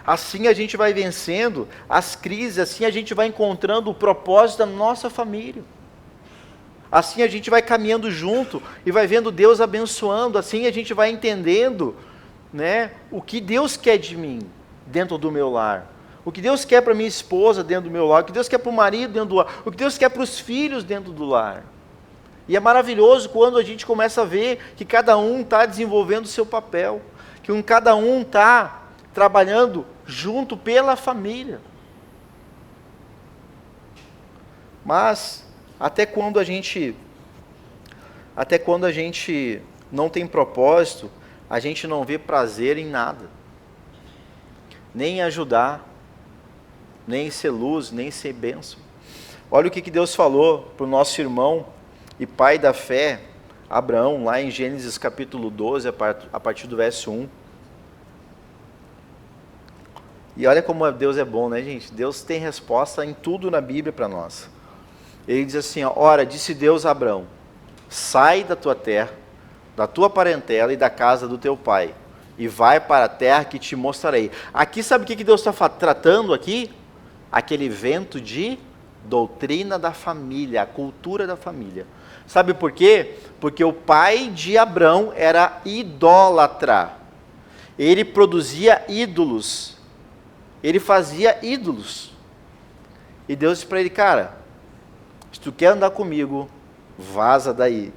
Assim a gente vai vencendo as crises, assim a gente vai encontrando o propósito da nossa família. Assim a gente vai caminhando junto e vai vendo Deus abençoando, assim a gente vai entendendo, né, o que Deus quer de mim dentro do meu lar. O que Deus quer para minha esposa dentro do meu lar, o que Deus quer para o marido dentro do lar, o que Deus quer para os filhos dentro do lar. E é maravilhoso quando a gente começa a ver que cada um está desenvolvendo o seu papel, que cada um está trabalhando junto pela família. Mas até quando a gente não tem propósito, a gente não vê prazer em nada. Nem em ajudar, nem em ser luz, nem em ser bênção. Olha o que Deus falou para o nosso irmão e pai da fé, Abraão, lá em Gênesis capítulo 12, a partir do verso 1. E olha como Deus é bom, né, gente? Deus tem resposta em tudo na Bíblia para nós. Ele diz assim, ó, ora, disse Deus a Abraão, sai da tua terra, da tua parentela e da casa do teu pai, e vai para a terra que te mostrarei. Aqui, sabe o que Deus está tratando aqui? Aquele vento de doutrina da família, a cultura da família. Sabe por quê? Porque o pai de Abraão era idólatra. Ele produzia ídolos. Ele fazia ídolos. E Deus disse para ele, cara, se tu quer andar comigo, vaza daí.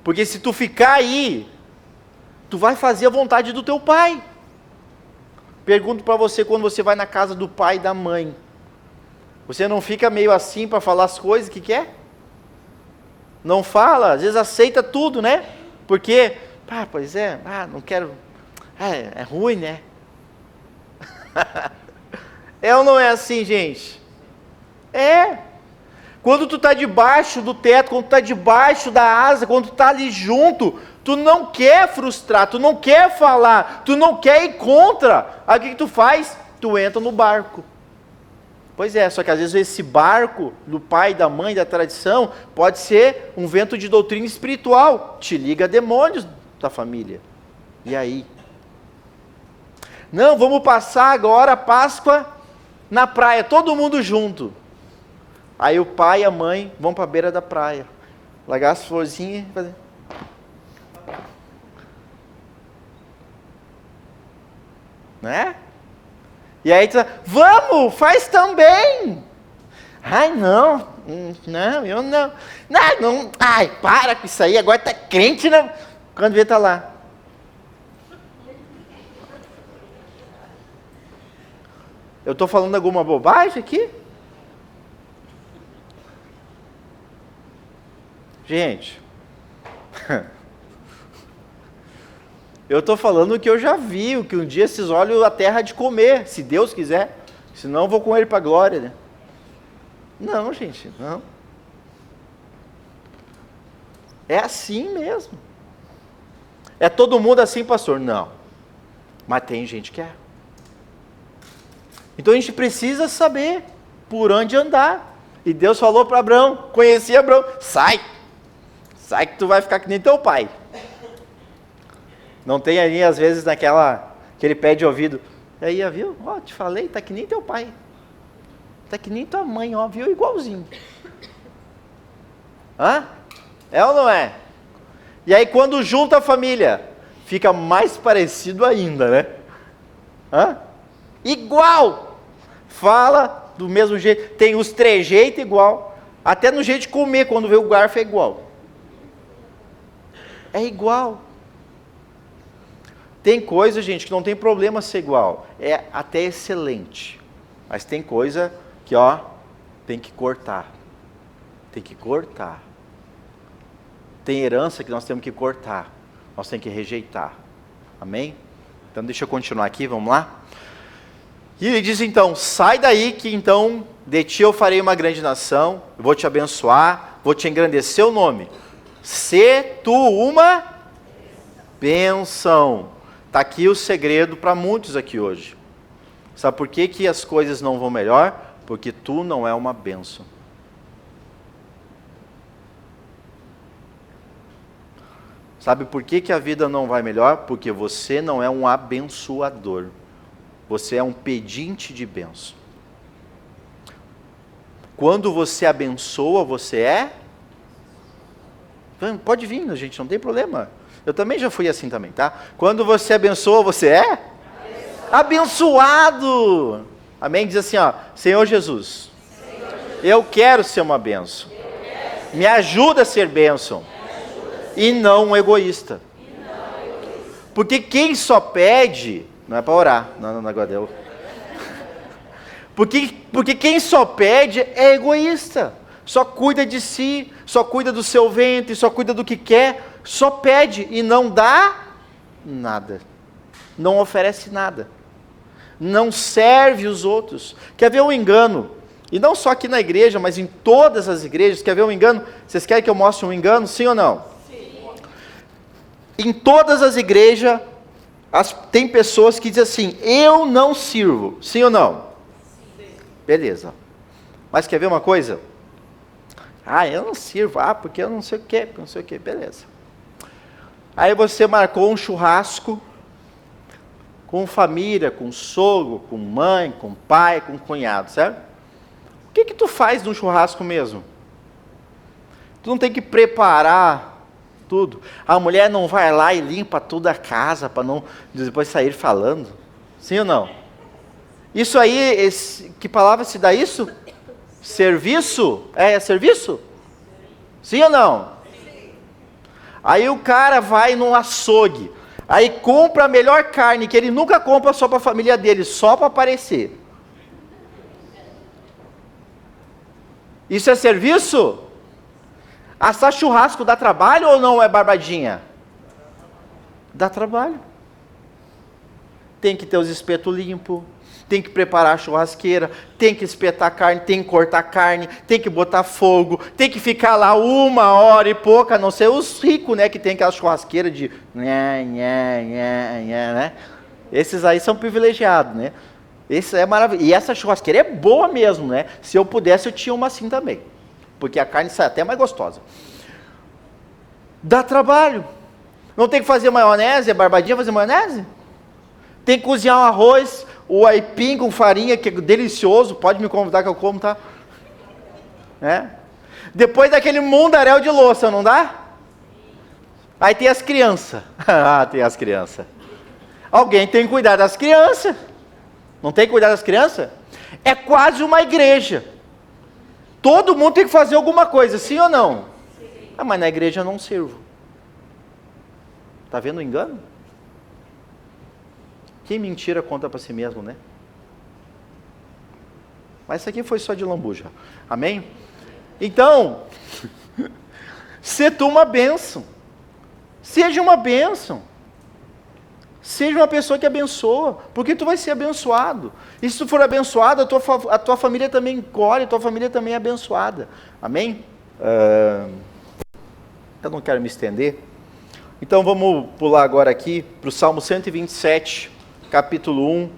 Porque se tu ficar aí, tu vai fazer a vontade do teu pai. Pergunto para você, quando você vai na casa do pai e da mãe, você não fica meio assim para falar as coisas que quer? Não fala, às vezes aceita tudo, né? Porque, pois é, não quero, é ruim, né? É ou não é assim, gente? É. Quando tu está debaixo do teto, quando tu está debaixo da asa, quando tu está ali junto, tu não quer frustrar, tu não quer falar, tu não quer ir contra. Aí o que tu faz? Tu entra no barco. Pois é, só que às vezes esse barco do pai, da mãe, da tradição, pode ser um vento de doutrina espiritual, te liga a demônios da família. E aí? Não, vamos passar agora a Páscoa na praia, todo mundo junto. Aí o pai e a mãe vão para a beira da praia, largar as florzinhas e fazer... Né? E aí tu vamos, faz também. Ai, não, eu não. Não, ai, para com isso aí, agora tá crente, não. Quando vê, tá lá. Eu estou falando alguma bobagem aqui? Gente, eu estou falando o que eu já vi, o que um dia esses olhos a terra de comer, se Deus quiser, senão eu vou com ele para a glória, né? Não, gente, não. É assim mesmo. É todo mundo assim, pastor? Não. Mas tem gente que é. Então a gente precisa saber por onde andar. E Deus falou para Abraão, conhecia Abraão, sai que tu vai ficar que nem teu pai. Não tem ali, às vezes, aquele pé de ouvido. E aí, viu? Ó, te falei, tá que nem teu pai. Tá que nem tua mãe, ó, viu? Igualzinho. Hã? É ou não é? E aí, quando junta a família, fica mais parecido ainda, né? Hã? Igual! Fala do mesmo jeito. Tem os trejeitos igual. Até no jeito de comer, quando vê o garfo, é igual. É igual. Tem coisa, gente, que não tem problema ser igual. É até excelente. Mas tem coisa que, ó, tem que cortar. Tem que cortar. Tem herança que nós temos que cortar. Nós temos que rejeitar. Amém? Então deixa eu continuar aqui, vamos lá? E ele diz então, sai daí que então de ti eu farei uma grande nação, eu vou te abençoar, vou te engrandecer o nome. Se tu uma bênção. Está aqui o segredo para muitos aqui hoje. Sabe por que que as coisas não vão melhor? Porque tu não é uma bênção. Sabe por que que a vida não vai melhor? Porque você não é um abençoador. Você é um pedinte de bênção. Quando você abençoa, você é... Pode vir, gente, não tem problema. Eu também já fui assim também, tá? Quando você abençoa, você é? Abençoado! Amém? Diz assim, ó, Senhor Jesus, eu quero ser uma bênção. Me ajuda a ser bênção. E não um egoísta. Porque quem só pede, não é para orar, não agora deu. Porque quem só pede é egoísta. Só cuida de si, só cuida do seu ventre, só cuida do que quer, só pede e não dá nada. Não oferece nada. Não serve os outros. Quer ver um engano? E não só aqui na igreja, mas em todas as igrejas. Quer ver um engano? Vocês querem que eu mostre um engano? Sim ou não? Sim. Em todas as igrejas, tem pessoas que dizem assim, eu não sirvo. Sim ou não? Sim. Beleza. Mas quer ver uma coisa? Ah, eu não sirvo. Ah, porque eu não sei o quê, não sei o quê. Beleza. Aí você marcou um churrasco com família, com sogro, com mãe, com pai, com cunhado, certo? O que tu faz num churrasco mesmo? Tu não tem que preparar tudo. A mulher não vai lá e limpa toda a casa para não depois sair falando. Sim ou não? Isso aí, que palavra se dá isso? Serviço? É serviço? Sim ou não? Sim. Aí o cara vai num açougue, aí compra a melhor carne, que ele nunca compra só para a família dele, só para aparecer. Isso é serviço? Assar churrasco dá trabalho ou não é barbadinha? Dá trabalho. Tem que ter os espetos limpos, tem que preparar a churrasqueira, tem que espetar a carne, tem que cortar a carne, tem que botar fogo, tem que ficar lá 1 hora e pouca, a não ser os ricos, né, que tem aquela churrasqueira de... né? Esses aí são privilegiados, né? Esse é maravilhoso. E essa churrasqueira é boa mesmo, né? Se eu pudesse, eu tinha uma assim também. Porque a carne sai até mais gostosa. Dá trabalho. Não tem que fazer maionese, é barbadinha fazer maionese? Tem que cozinhar um arroz, o aipim com farinha, que é delicioso, pode me convidar que eu como, tá? É. Depois daquele mundaréu de louça, não dá? Aí tem as crianças. Ah, tem as crianças. Alguém tem que cuidar das crianças. Não tem que cuidar das crianças? É quase uma igreja. Todo mundo tem que fazer alguma coisa, sim ou não? Sim. Ah, mas na igreja eu não sirvo. Está vendo o engano? Que mentira conta para si mesmo, né? Mas isso aqui foi só de lambuja. Amém? Então, se tu uma bênção. Seja uma bênção. Seja uma pessoa que abençoa, porque tu vai ser abençoado. E se tu for abençoado, a tua família também colhe, a tua família também é abençoada. Amém? Eu não quero me estender. Então vamos pular agora aqui para o Salmo 127, capítulo 1.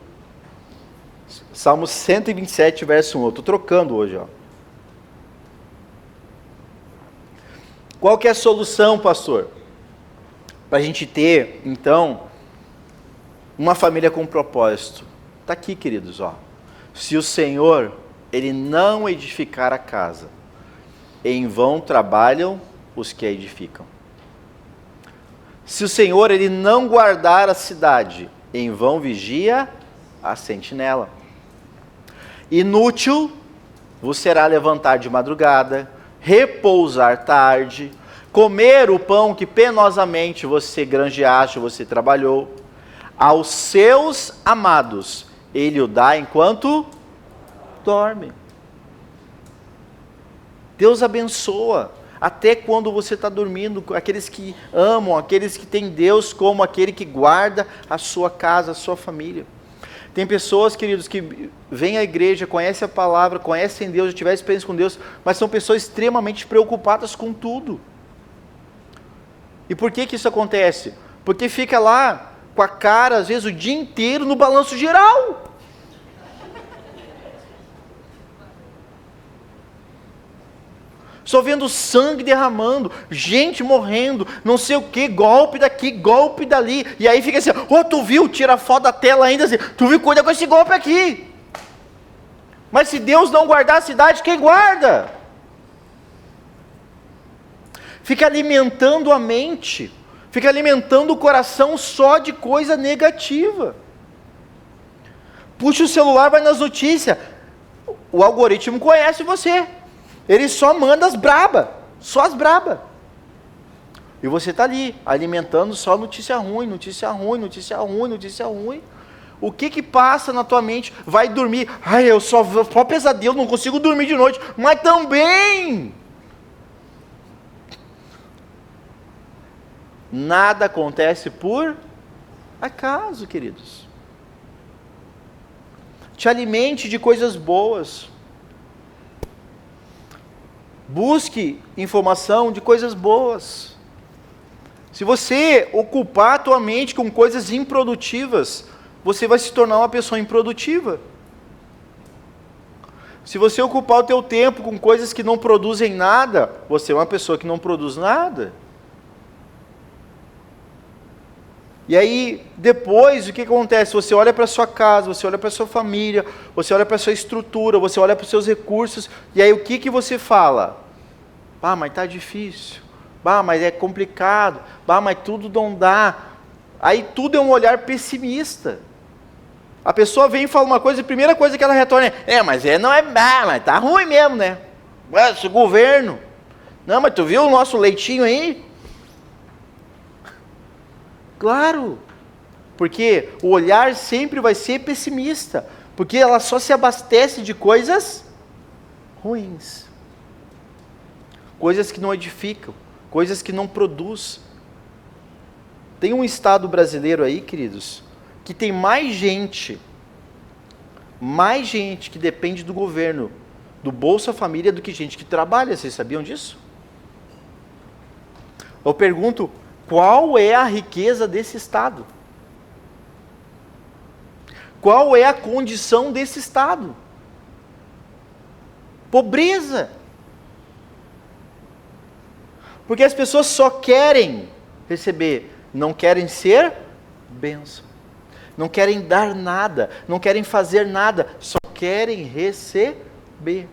Salmo 127, verso 1. Eu estou trocando hoje, ó. Qual que é a solução, pastor? Para a gente ter, então, uma família com propósito. Está aqui, queridos, ó. Se o Senhor, Ele não edificar a casa, em vão trabalham os que a edificam. Se o Senhor, Ele não guardar a cidade, em vão vigia a sentinela. Inútil vos será levantar de madrugada, repousar tarde, comer o pão que penosamente você granjeaste, você trabalhou. Aos seus amados, Ele o dá enquanto dorme. Deus abençoa, até quando você está dormindo, aqueles que amam, aqueles que têm Deus como aquele que guarda a sua casa, a sua família. Tem pessoas, queridos, que vêm à igreja, conhecem a palavra, conhecem Deus, já tiveram experiência com Deus, mas são pessoas extremamente preocupadas com tudo. E por que isso acontece? Porque fica lá com a cara, às vezes, o dia inteiro no balanço geral. Só vendo sangue derramando, gente morrendo, não sei o que, golpe daqui, golpe dali. E aí fica assim, tu viu, tira foto da tela ainda assim, tu viu, cuida com esse golpe aqui. Mas se Deus não guardar a cidade, quem guarda? Fica alimentando a mente, fica alimentando o coração só de coisa negativa. Puxa o celular, vai nas notícias, o algoritmo conhece você. Ele só manda as braba, só as braba. E você está ali, alimentando só notícia ruim, notícia ruim, notícia ruim, notícia ruim. O que passa na tua mente? Vai dormir, eu só pesadelo, não consigo dormir de noite. Mas também, nada acontece por acaso, queridos. Te alimente de coisas boas. Busque informação de coisas boas. Se você ocupar a tua mente com coisas improdutivas, você vai se tornar uma pessoa improdutiva. Se você ocupar o teu tempo com coisas que não produzem nada, você é uma pessoa que não produz nada. E aí, depois, o que acontece? Você olha para a sua casa, você olha para a sua família, você olha para a sua estrutura, você olha para os seus recursos, e aí o que você fala? Mas está difícil. Mas é complicado. Mas tudo não dá. Aí tudo é um olhar pessimista. A pessoa vem e fala uma coisa, e a primeira coisa que ela retorna mas está ruim mesmo, né? Esse governo. Não, mas tu viu o nosso leitinho aí? Claro, porque o olhar sempre vai ser pessimista, porque ela só se abastece de coisas ruins, coisas que não edificam, coisas que não produzem. Tem um estado brasileiro aí, queridos, que tem mais gente que depende do governo, do Bolsa Família, do que gente que trabalha. Vocês sabiam disso? Eu pergunto, qual é a riqueza desse estado? Qual é a condição desse estado? Pobreza. Porque as pessoas só querem receber, não querem ser bênção. Não querem dar nada, não querem fazer nada, só querem receber.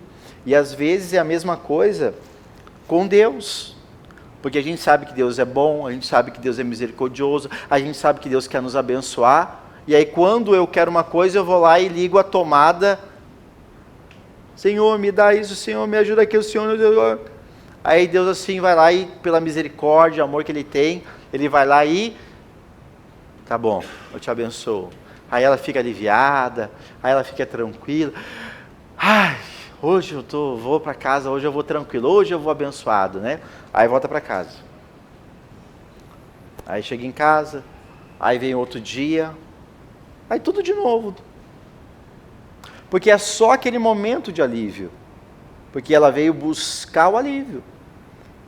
E às vezes é a mesma coisa com Deus. Porque a gente sabe que Deus é bom, a gente sabe que Deus é misericordioso, a gente sabe que Deus quer nos abençoar. E aí quando eu quero uma coisa, eu vou lá e ligo a tomada. Senhor, me dá isso, Senhor, me ajuda aqui, o Senhor. Aí Deus assim vai lá e, pela misericórdia, amor que Ele tem, Ele vai lá e... Tá bom, eu te abençoo. Aí ela fica aliviada, aí ela fica tranquila. Hoje eu vou para casa, hoje eu vou tranquilo, hoje eu vou abençoado, né? Aí volta para casa. Aí chega em casa, aí vem outro dia, aí tudo de novo. Porque é só aquele momento de alívio. Porque ela veio buscar o alívio.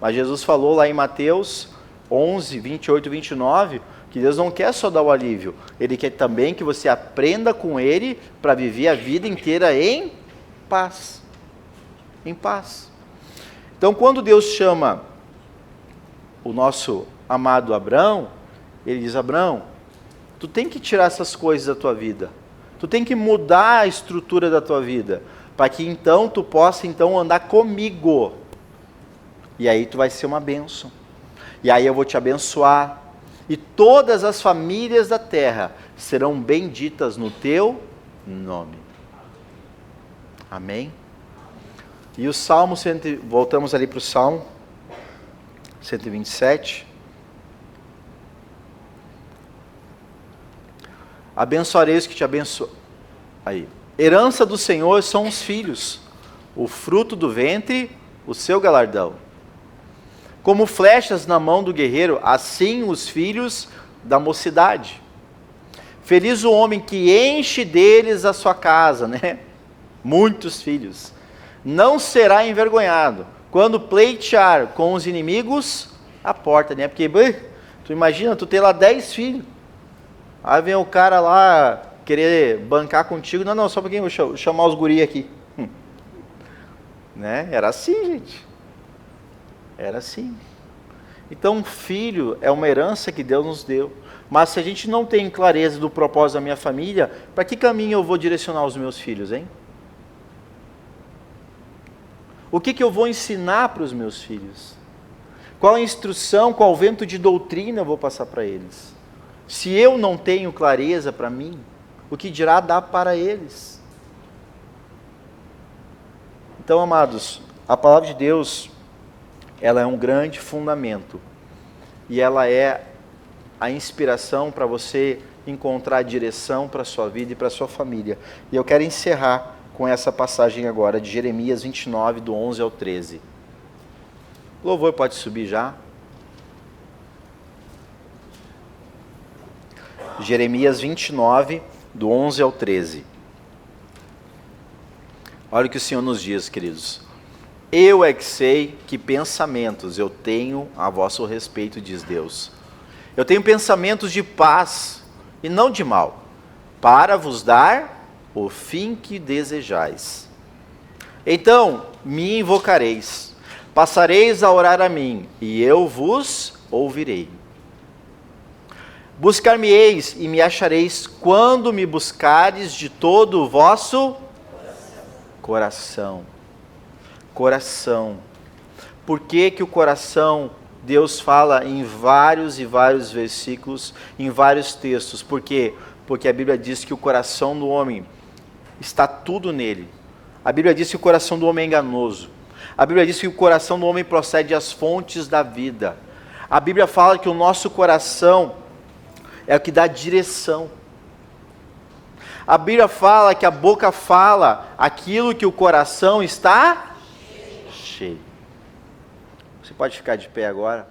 Mas Jesus falou lá em Mateus 11, 28 e 29, que Deus não quer só dar o alívio, Ele quer também que você aprenda com Ele para viver a vida inteira em paz. Em paz. Então, quando Deus chama o nosso amado Abrão, Ele diz: Abrão, tu tem que tirar essas coisas da tua vida, tu tem que mudar a estrutura da tua vida, para que então tu possa então andar comigo, e aí tu vai ser uma bênção, e aí eu vou te abençoar, e todas as famílias da terra serão benditas no teu nome. Amém? E o Salmo, voltamos ali para o Salmo 127. Abençoarei os que te abençoam. Aí. Herança do Senhor são os filhos, o fruto do ventre, o seu galardão. Como flechas na mão do guerreiro, assim os filhos da mocidade. Feliz o homem que enche deles a sua casa, né? Muitos filhos. Não será envergonhado quando pleitear com os inimigos a porta, né? Porque, tu imagina, tu ter lá 10 filhos. Aí vem o cara lá querer bancar contigo. Não, só um pouquinho, vou chamar os guri aqui. Né? Era assim, gente. Era assim. Então, filho é uma herança que Deus nos deu. Mas se a gente não tem clareza do propósito da minha família, para que caminho eu vou direcionar os meus filhos, hein? O que eu vou ensinar para os meus filhos? Qual a instrução, qual vento de doutrina eu vou passar para eles? Se eu não tenho clareza para mim, o que dirá dar para eles? Então, amados, a palavra de Deus, ela é um grande fundamento. E ela é a inspiração para você encontrar a direção para a sua vida e para a sua família. E eu quero encerrar com essa passagem agora, de Jeremias 29, do 11 ao 13. O louvor pode subir já. Jeremias 29, do 11 ao 13. Olha o que o Senhor nos diz, queridos. Eu é que sei que pensamentos eu tenho a vosso respeito, diz Deus. Eu tenho pensamentos de paz e não de mal, para vos dar o fim que desejais. Então me invocareis, passareis a orar a mim, e eu vos ouvirei. Buscar-me-eis e me achareis quando me buscares de todo o vosso coração. Coração. Por que que o coração, Deus fala em vários e vários versículos, em vários textos? Por quê? Porque a Bíblia diz que o coração do homem está tudo nele. A Bíblia diz que o coração do homem é enganoso. A Bíblia diz que o coração do homem procede às fontes da vida. A Bíblia fala que o nosso coração é o que dá direção. A Bíblia fala que a boca fala aquilo que o coração está cheio. Você pode ficar de pé agora?